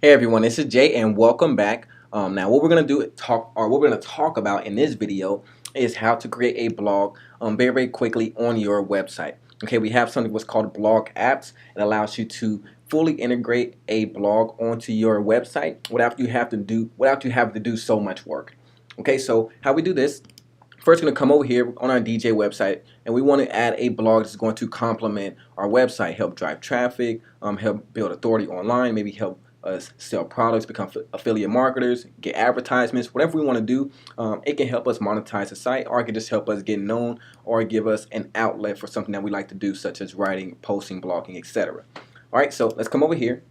Hey everyone, this is Jay and welcome back. Now what we're gonna do what we're gonna talk about in this video is how to create a blog very quickly on your website. Okay, we have something what's called blog apps. It allows you to fully integrate a blog onto your website without you have to do so much work. Okay, so how we do this? First, going to come over here on our DJ website, and we want to add a blog that's going to complement our website, help drive traffic, help build authority online, maybe help us sell products, become affiliate marketers, get advertisements, whatever we want to do. It can help us monetize the site, or it can just help us get known, or give us an outlet for something that we like to do, such as writing, posting, blogging, etc. All right, so let's come over here.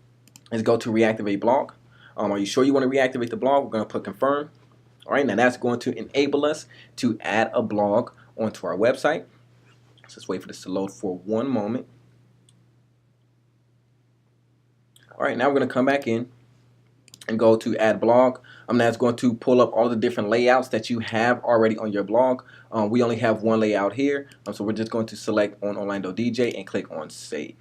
Let's go to reactivate blog. Are you sure you want to reactivate the blog? We're going to put confirm. All right, now that's going to enable us to add a blog onto our website. So let's wait for this to load for one moment. All right, now we're going to come back in and go to add blog. That's going to pull up all the different layouts that you have already on your blog. We only have one layout here, so we're just going to select on Orlando DJ and click on save.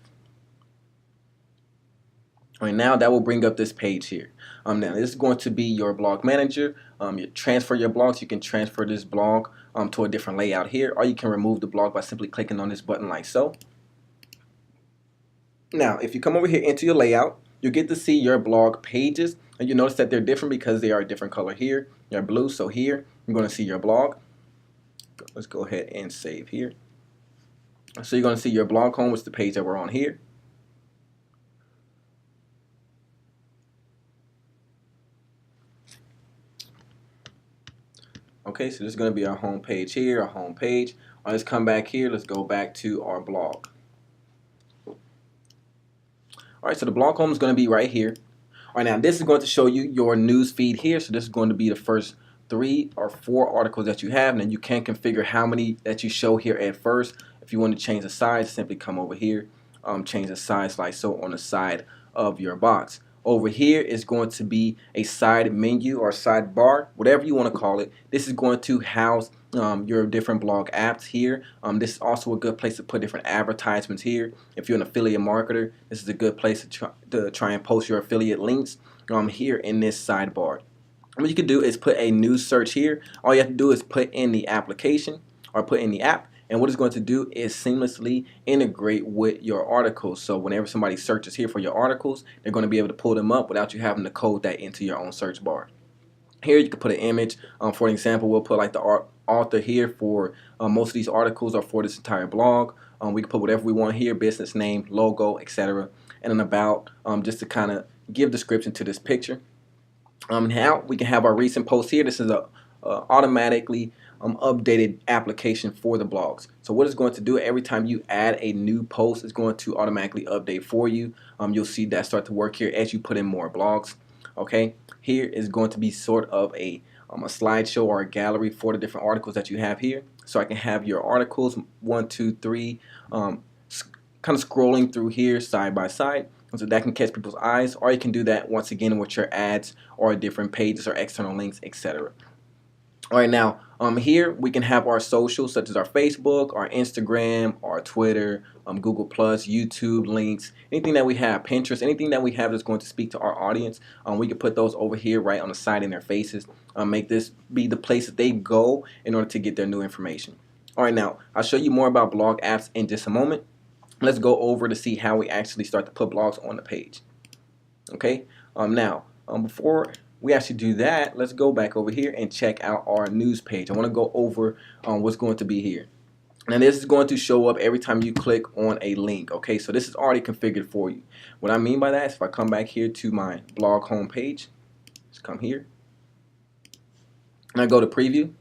All right, now that will bring up this page here. Now this is going to be your blog manager. You transfer your blogs. You can transfer this blog to a different layout here, or you can remove the blog by simply clicking on this button like so. Now, if you come over here into your layout, you get to see your blog pages, and you notice that they're different because they are a different color here. They're blue, so here you're going to see your blog. Let's go ahead and save here. So you're going to see your blog home, which is the page that we're on here. Okay, so this is going to be our home page here, our home page. Let's come back here. Let's go back to our blog. All right, so the blog home is going to be right here. All right, now this is going to show you your news feed here. So this is going to be the first 3 or 4 articles that you have, and then you can configure how many that you show here at first. If you want to change the size, simply come over here, change the size like so on the side of your box. Over here is going to be a side menu or sidebar, whatever you want to call it. This is going to house your different blog apps here. This is also a good place to put different advertisements here. If you're an affiliate marketer, this is a good place to try and post your affiliate links here in this sidebar. What you can do is put a new search here. All you have to do is put in the application or put in the app. And what it's going to do is seamlessly integrate with your articles. So whenever somebody searches here for your articles, they're going to be able to pull them up without you having to code that into your own search bar. Here you can put an image. For example, we'll put like the author here for most of these articles or for this entire blog. We can put whatever we want here, business name, logo, etc. And then about just to kind of give description to this picture. Now we can have our recent post here. This is a automatically updated application for the blogs. So what it's going to do every time you add a new post, it's going to automatically update for you. You'll see that start to work here as you put in more blogs. Okay, here is going to be sort of a slideshow or a gallery for the different articles that you have here. So I can have your articles 1, 2, 3 kind of scrolling through here side by side. So that can catch people's eyes, or you can do that once again with your ads or different pages or external links, etc. All right, now here we can have our socials such as our Facebook, our Instagram, our Twitter, Google Plus, YouTube links, anything that we have, Pinterest, anything that we have that's going to speak to our audience. We can put those over here right on the side in their faces. Make this be the place that they go in order to get their new information. All right, now I'll show you more about blog apps in just a moment. Let's go over to see how we actually start to put blogs on the page. Okay, now before we actually do that, let's go back over here and check out our news page. I want to go over what's going to be here. Now this is going to show up every time you click on a link. Okay, so this is already configured for you. What I mean by that is if I come back here to my blog home page, let's come here, and I go to preview,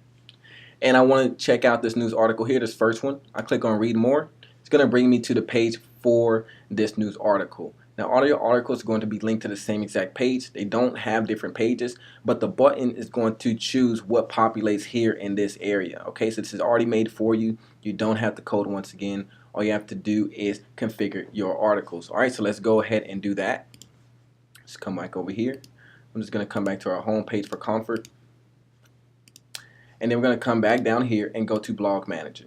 and I want to check out this news article here, this first one. I click on read more. It's going to bring me to the page for this news article. Now all your articles are going to be linked to the same exact page. They don't have different pages, but the button is going to choose what populates here in this area. Okay, so this is already made for you. You don't have to code once again. All you have to do is configure your articles. All right, so let's go ahead and do that. Let's come back over here. I'm just going to come back to our home page for comfort. And then we're going to come back down here and go to Blog Manager.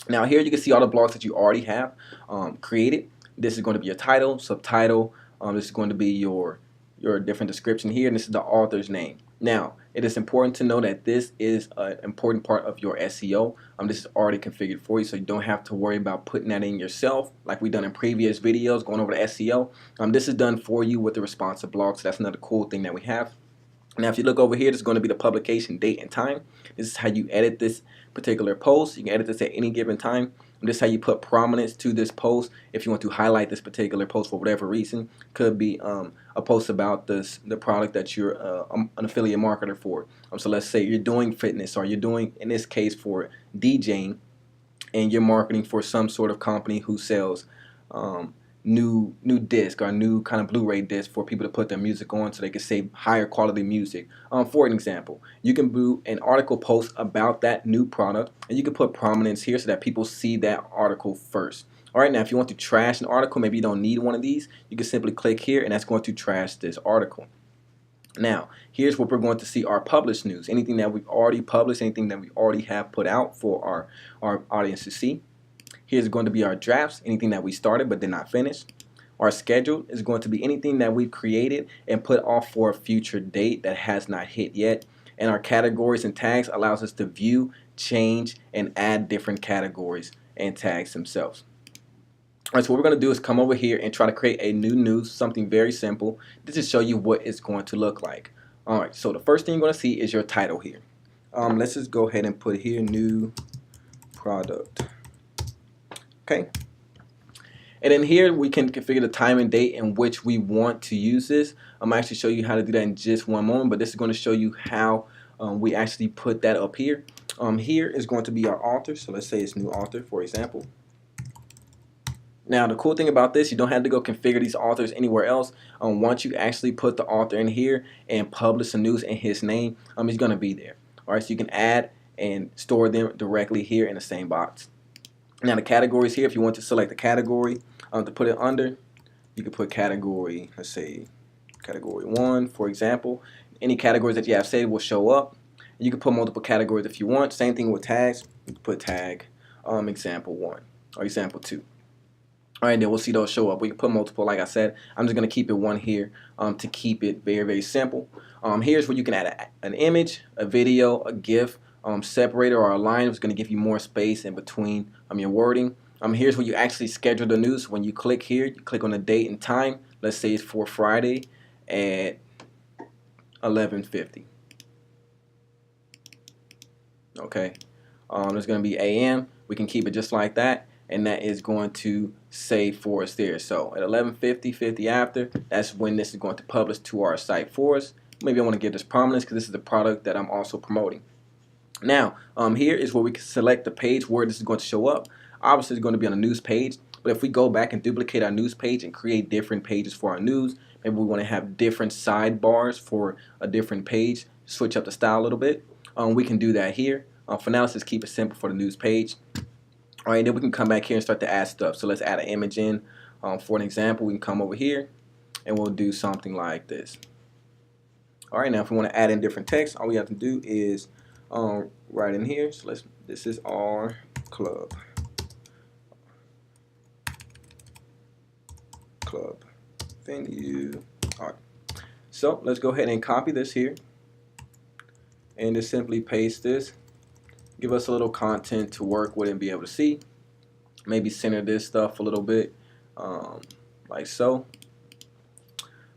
Now here you can see all the blogs that you already have created. This is going to be your title, subtitle. This is going to be your your different description here, and this is the author's name. Now, it is important to know that this is an important part of your SEO. This is already configured for you, so you don't have to worry about putting that in yourself like we've done in previous videos going over the SEO. This is done for you with the responsive blog, so that's another cool thing that we have. Now, if you look over here, this is going to be the publication date and time. This is how you edit this particular post. You can edit this at any given time. And this is how you put prominence to this post if you want to highlight this particular post for whatever reason. Could be a post about the product that you're an affiliate marketer for. So let's say you're doing fitness, or you're doing, in this case, for DJing, and you're marketing for some sort of company who sells new disc or new kind of Blu-ray disc for people to put their music on so they can save higher quality music. For an example, you can do an article post about that new product, and you can put prominence here so that people see that article first. Alright, now if you want to trash an article, maybe you don't need one of these, you can simply click here and that's going to trash this article. Now, here's where we're going to see our published news, anything that we've already published, anything that we already have put out for our audience to see. Here's going to be our drafts, anything that we started but did not finish. Our schedule is going to be anything that we've created and put off for a future date that has not hit yet. And our categories and tags allows us to view, change, and add different categories and tags themselves. Alright, so what we're going to do is come over here and try to create a new news, something very simple. This is show you what it's going to look like. Alright, so the first thing you're going to see is your title here. Let's just go ahead and put here new product. Okay, and then here we can configure the time and date in which we want to use this. I'm actually show you how to do that in just one moment, but this is going to show you how we actually put that up here. Here is going to be our author, so let's say it's new author, for example. Now, the cool thing about this, you don't have to go configure these authors anywhere else. Once you actually put the author in here and publish the news in his name, he's going to be there. All right, so you can add and store them directly here in the same box. Now, the categories here, if you want to select the category to put it under, you can put category, let's say category 1, for example. Any categories that you have saved will show up. You can put multiple categories if you want. Same thing with tags. You can put tag example 1 or example 2. All right, then we'll see those show up. We can put multiple, like I said. I'm just going to keep it one here to keep it very, very simple. Here's where you can add an image, a video, a GIF, separator or a line is going to give you more space in between your wording. Here's where you actually schedule the news. When you click here, you click on the date and time. Let's say it's for Friday at 11:50. Okay, there's going to be AM. We can keep it just like that, and that is going to save for us there. So at 11:50, 50 after, that's when this is going to publish to our site for us. Maybe I want to give this prominence because this is the product that I'm also promoting. Now, here is where we can select the page where this is going to show up. Obviously, it's going to be on a news page, but if we go back and duplicate our news page and create different pages for our news, maybe we want to have different sidebars for a different page, switch up the style a little bit, we can do that here. For now, let's just keep it simple for the news page. All right, then we can come back here and start to add stuff. So let's add an image in. For an example, we can come over here and we'll do something like this. All right, now if we want to add in different text, all we have to do is right in here. So this is our club venue. All right, so let's go ahead and copy this here and just simply paste this. Give us a little content to work with and be able to see. Maybe center this stuff a little bit like so.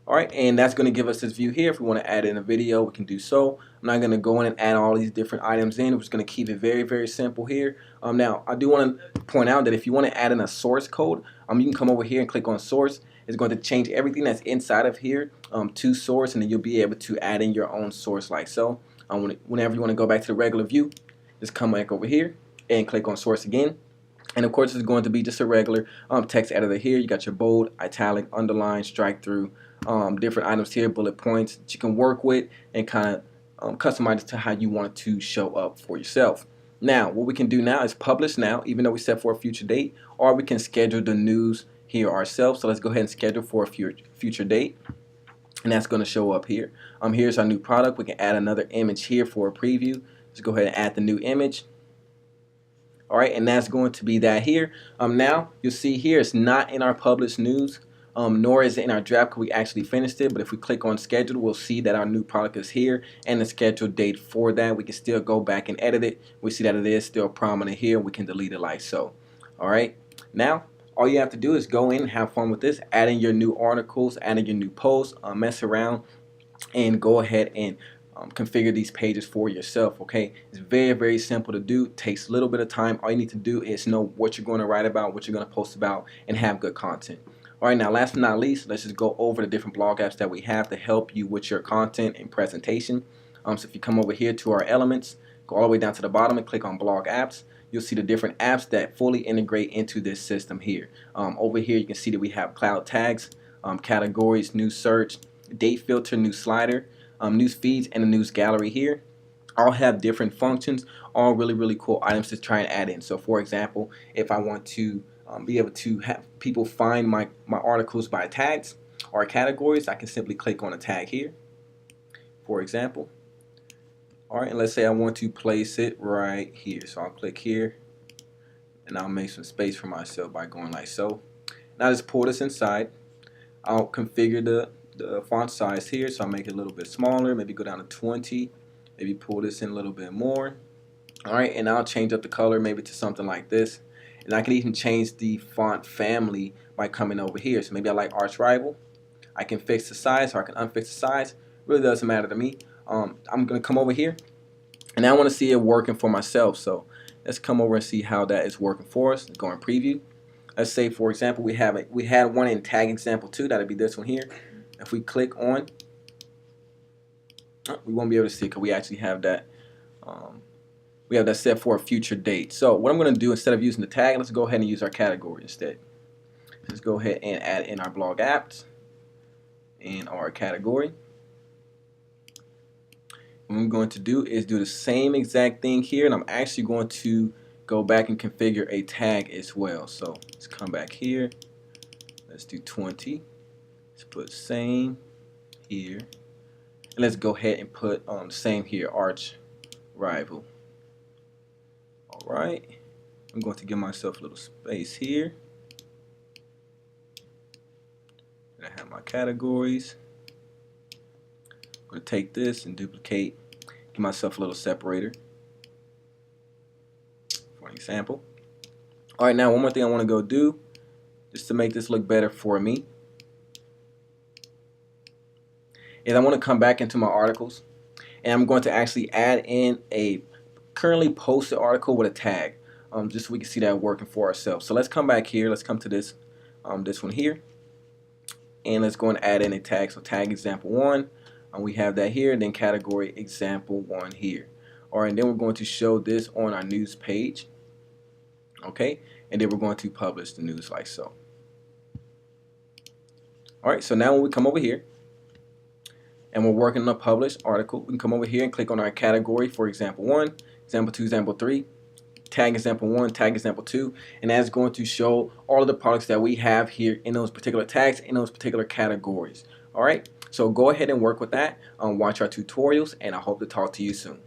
Alright, and that's going to give us this view here. If we want to add in a video, we can do so. I'm not going to go in and add all these different items in. We're just going to keep it very, very simple here. Now, I do want to point out that if you want to add in a source code, you can come over here and click on source. It's going to change everything that's inside of here to source, and then you'll be able to add in your own source like so. Whenever you want to go back to the regular view, just come back over here and click on source again. And of course, it's going to be just a regular text editor here. You got your bold, italic, underline, strike through, different items here, bullet points that you can work with and kind of customize it to how you want it to show up for yourself. Now, what we can do now is publish now, even though we set for a future date, or we can schedule the news here ourselves. So let's go ahead and schedule for a future date. And that's going to show up here. Here's our new product. We can add another image here for a preview. Let's go ahead and add the new image. All right, and that's going to be that here. Now you'll see here it's not in our published news. nor is it in our draft because we actually finished it. But if we click on schedule, we'll see that our new product is here and the scheduled date for that. We can still go back and edit it. We see that it is still prominent here. We can delete it like so. All right. Now, all you have to do is go in and have fun with this, add in your new articles, add in your new posts, mess around, and go ahead and configure these pages for yourself. Okay, it's very simple to do. It takes a little bit of time. All you need to do is know what you're going to write about, what you're going to post about, and have good content. All right, now last but not least, let's just go over the different blog apps that we have to help you with your content and presentation. So if you come over here to our elements, go all the way down to the bottom and click on blog apps, you'll see the different apps that fully integrate into this system here. Over here you can see that we have cloud tags, categories, news search, date filter, news slider, news feeds, and the news gallery here. All have different functions, all really cool items to try and add in. So for example, if I want to be able to have people find my articles by tags or categories, I can simply click on a tag here, for example. All right, and let's say I want to place it right here. So I'll click here and I'll make some space for myself by going like so. Now just pull this inside. I'll configure the font size here, so I'll make it a little bit smaller, maybe go down to 20, maybe pull this in a little bit more. All right, and I'll change up the color maybe to something like this, and I can even change the font family by coming over here. So maybe I like Arch Rival. I can fix the size or I can unfix the size. Really doesn't matter to me. I'm gonna come over here and I want to see it working for myself, so let's come over and see how that is working for us. Go in preview. Let's say for example we had one in tag example 2, that'd be this one here. If we click on, we won't be able to see it because we actually have that set for a future date. So what I'm going to do, instead of using the tag, let's go ahead and use our category instead. Let's go ahead and add in our blog apps and our category. What I'm going to do is do the same exact thing here, and I'm actually going to go back and configure a tag as well. So let's come back here. Let's do 20. Let's put same here, and let's go ahead and put the same here, Arch Rival. All right, I'm going to give myself a little space here, and I have my categories. I'm going to take this and duplicate, give myself a little separator for an example. All right, now one more thing I want to go do just to make this look better for me is I want to come back into my articles, and I'm going to actually add in a currently posted article with a tag, just so we can see that working for ourselves. So let's come back here. Let's come to this one here, and let's go and add in a tag. So tag example 1, we have that here, and then category example 1 here. All right, and then we're going to show this on our news page. Okay, and then we're going to publish the news like so. All right, so now when we come over here and we're working on a published article, we can come over here and click on our category for example 1, example 2, example 3, tag example 1, tag example 2, and that's going to show all of the products that we have here in those particular tags, in those particular categories. All right, so go ahead and work with that, watch our tutorials, and I hope to talk to you soon.